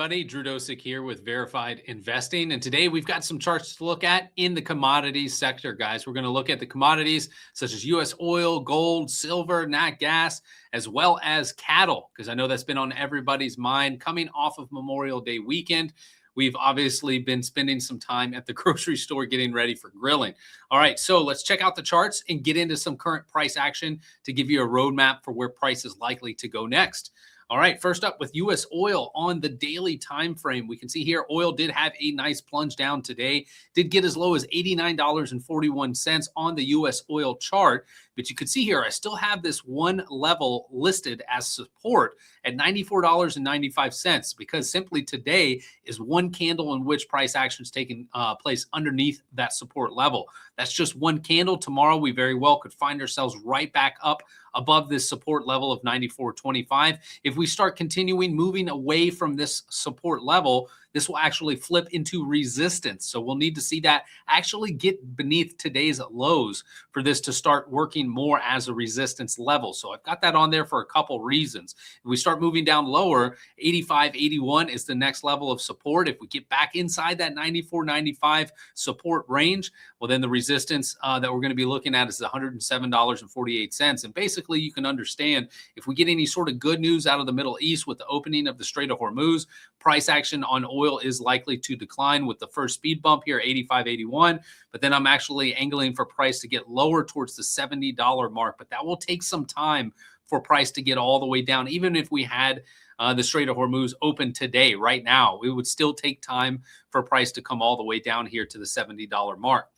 everybody. Drew Dosek here with Verified Investing. And today we've got some charts to look at in the commodities sector, guys. We're going to look at the commodities such as U.S. oil, gold, silver, nat gas, as well as cattle, because I know that's been on everybody's mind coming off of Memorial Day weekend. We've obviously been spending some time at the grocery store getting ready for grilling. All right, so let's check out the charts and get into some current price action to give you a roadmap for where price is likely to go next. All right, first up with U.S. oil on the daily time frame. We can see here oil did have a nice plunge down today, did get as low as $89.41 on the U.S. oil chart. But you can see here, I still have this one level listed as support at $94.95 because simply today is one candle in which price action is taking place underneath that support level. That's just one candle. Tomorrow, we very well could find ourselves right back up above this support level of 94.25. If we start continuing moving away from this support level, this will actually flip into resistance. So we'll need to see that actually get beneath today's lows for this to start working more as a resistance level. So I've got that on there for a couple reasons. If we start moving down lower, 85.81 is the next level of support. If we get back inside that 94.95 support range, well, then the resistance that we're going to be looking at is $107.48. And basically, you can understand if we get any sort of good news out of the Middle East with the opening of the Strait of Hormuz, price action on oil is likely to decline with the first speed bump here, 85.81. But then I'm actually angling for price to get lower towards the $70 mark. But that will take some time for price to get all the way down. Even if we had the Strait of Hormuz open today, right now, it would still take time for price to come all the way down here to the $70 mark.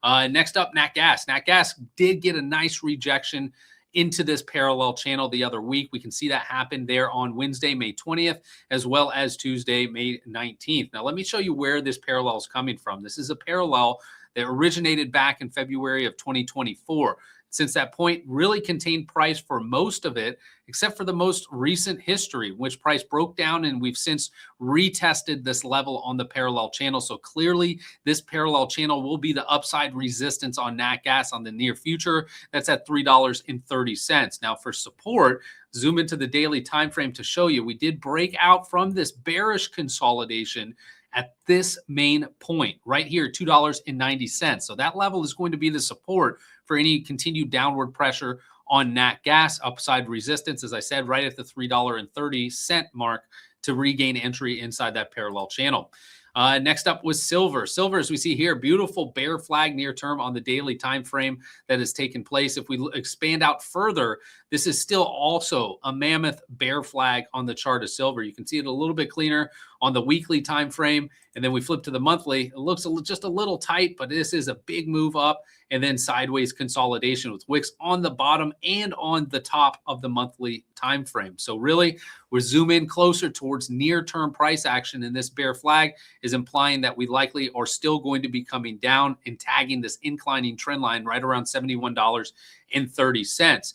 Next up, nat gas. Nat gas did get a nice rejection into this parallel channel the other week. We can see that happen there on Wednesday, May 20th, as well as Tuesday, May 19th. Now, let me show you where this parallel is coming from. This is a parallel that originated back in February of 2024. Since that point, really contained price for most of it, except for the most recent history, which price broke down, and we've since retested this level on the parallel channel. So clearly, this parallel channel will be the upside resistance on nat gas on the near future. That's at $3.30. Now, for support, zoom into the daily time frame to show you, we did break out from this bearish consolidation at this main point right here, $2.90. So that level is going to be the support for any continued downward pressure on nat gas. Upside resistance, as I said, right at the $3.30 mark to regain entry inside that parallel channel. Next up was silver. Silver, as we see here, beautiful bear flag near term on the daily time frame that has taken place. If we expand out further, this is still also a mammoth bear flag on the chart of silver. You can see it a little bit cleaner on the weekly time frame, and then we flip to the monthly. It looks just a little tight, but this is a big move up and then sideways consolidation with wicks on the bottom and on the top of the monthly time frame. So really, we're zooming closer towards near-term price action, and this bear flag is implying that we likely are still going to be coming down and tagging this inclining trend line right around $71.30.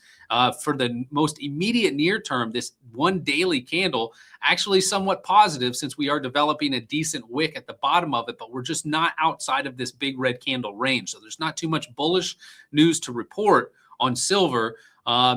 For the most immediate near term, this one daily candle actually somewhat positive since we are developing a decent wick at the bottom of it, but we're just not outside of this big red candle range. So there's not too much bullish news to report on silver,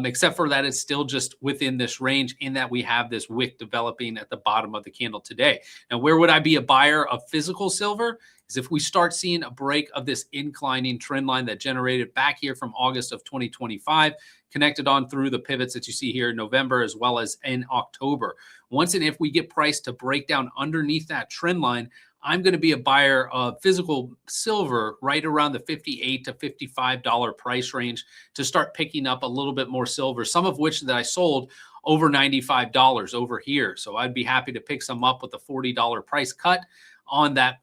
except for that it's still just within this range in that we have this wick developing at the bottom of the candle today. Now, where would I be a buyer of physical silver? Is if we start seeing a break of this inclining trend line that generated back here from August of 2025, connected on through the pivots that you see here in November as well as in October. Once and if we get price to break down underneath that trend line, I'm going to be a buyer of physical silver right around the $58 to $55 price range to start picking up a little bit more silver, some of which that I sold over $95 over here. So I'd be happy to pick some up with a $40 price cut on that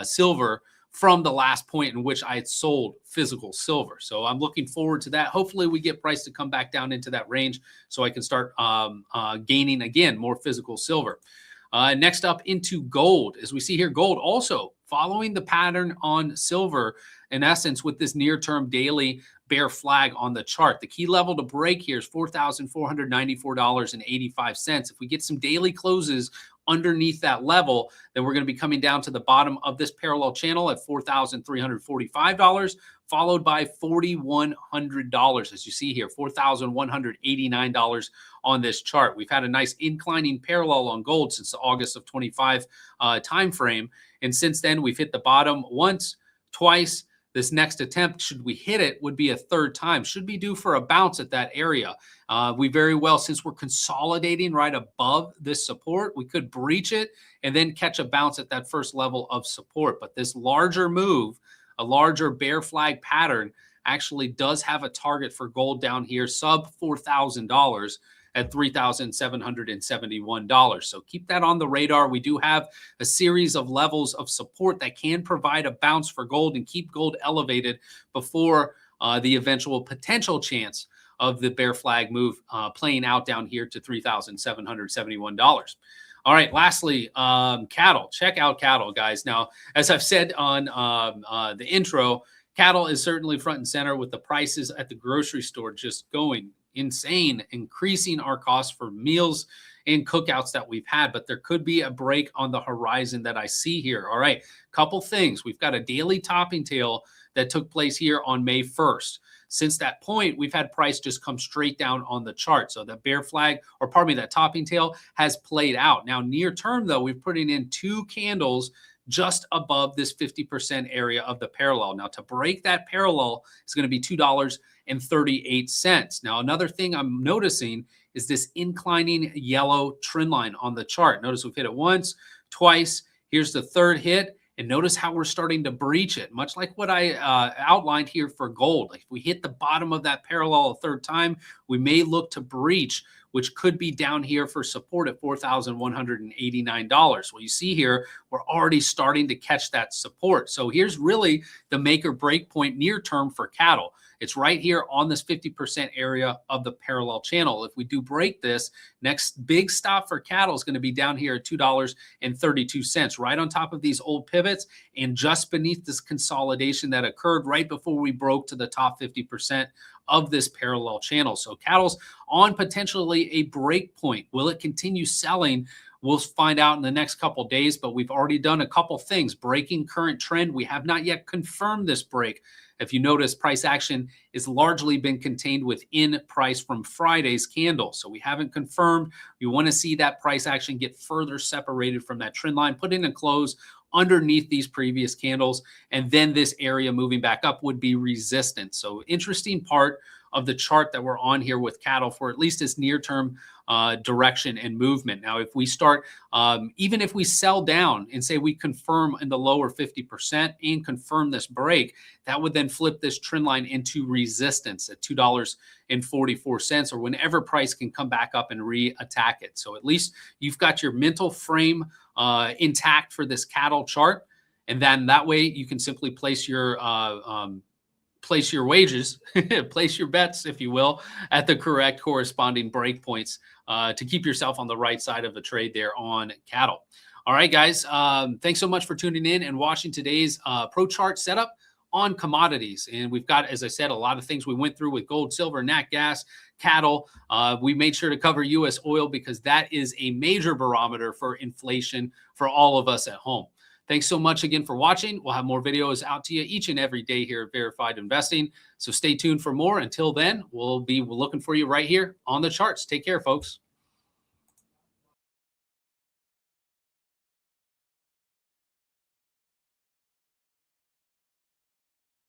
silver from the last point in which I had sold physical silver. So I'm looking forward to that. Hopefully we get price to come back down into that range so I can start gaining again more physical silver. Next up into gold. As we see here, gold also following the pattern on silver, in essence, with this near-term daily bear flag on the chart. The key level to break here is $4,494.85. If we get some daily closes underneath that level, then we're going to be coming down to the bottom of this parallel channel at $4,345, followed by $4,100, as you see here, $4,189 on this chart. We've had a nice inclining parallel on gold since the August of 25 time frame. And since then, we've hit the bottom once, twice. This next attempt, should we hit it, would be a third time. Should be due for a bounce at that area. We very well, since we're consolidating right above this support, we could breach it and then catch a bounce at that first level of support. But this larger move, a larger bear flag pattern, actually does have a target for gold down here, sub $4,000 at $3,771. So keep that on the radar. We do have a series of levels of support that can provide a bounce for gold and keep gold elevated before the eventual potential chance of the bear flag move playing out down here to $3,771. All right, lastly, cattle. Check out cattle, guys. Now, as I've said on the intro, cattle is certainly front and center with the prices at the grocery store just going insane, increasing our costs for meals and cookouts that we've had. But there could be a break on the horizon that I see here. All right, couple things. We've got a daily topping tail that took place here on May 1st. Since that point, we've had price just come straight down on the chart. So that bear flag, or pardon me, that topping tail has played out. Now, near term, though, we're putting in 2 candles just above this 50% area of the parallel. Now, to break that parallel is going to be $2.38. Now, another thing I'm noticing is this inclining yellow trend line on the chart. Notice we've hit it once, twice. Here's the third hit. And notice how we're starting to breach it, much like what I outlined here for gold. Like if we hit the bottom of that parallel a third time, we may look to breach, which could be down here for support at $4,189. Well, you see here, we're already starting to catch that support. So here's really the make or break point near term for cattle. It's right here on this 50% area of the parallel channel. If we do break this, next big stop for cattle is going to be down here at $2.32, right on top of these old pivots and just beneath this consolidation that occurred right before we broke to the top 50% of this parallel channel. So cattle's on potentially a break point. Will it continue selling? We'll find out in the next couple days, but we've already done a couple things. Breaking current trend. We have not yet confirmed this break. If you notice, price action is largely been contained within price from Friday's candle. So we haven't confirmed. We want to see that price action get further separated from that trend line, put in a close underneath these previous candles, and then this area moving back up would be resistance. So interesting part of the chart that we're on here with cattle for at least its near-term direction and movement. Now, if we start, even if we sell down and say we confirm in the lower 50% and confirm this break, that would then flip this trend line into resistance at $2.44, or whenever price can come back up and re-attack it. So at least you've got your mental frame intact for this cattle chart. And then that way you can simply place your wages, place your bets, if you will, at the correct corresponding breakpoints to keep yourself on the right side of the trade there on cattle. All right, guys, thanks so much for tuning in and watching today's Pro Chart setup on commodities. And we've got, as I said, a lot of things we went through with gold, silver, nat gas, cattle. We made sure to cover U.S. oil because that is a major barometer for inflation for all of us at home. Thanks so much again for watching. We'll have more videos out to you each and every day here at Verified Investing. So stay tuned for more. Until then, we'll be looking for you right here on the charts. Take care, folks.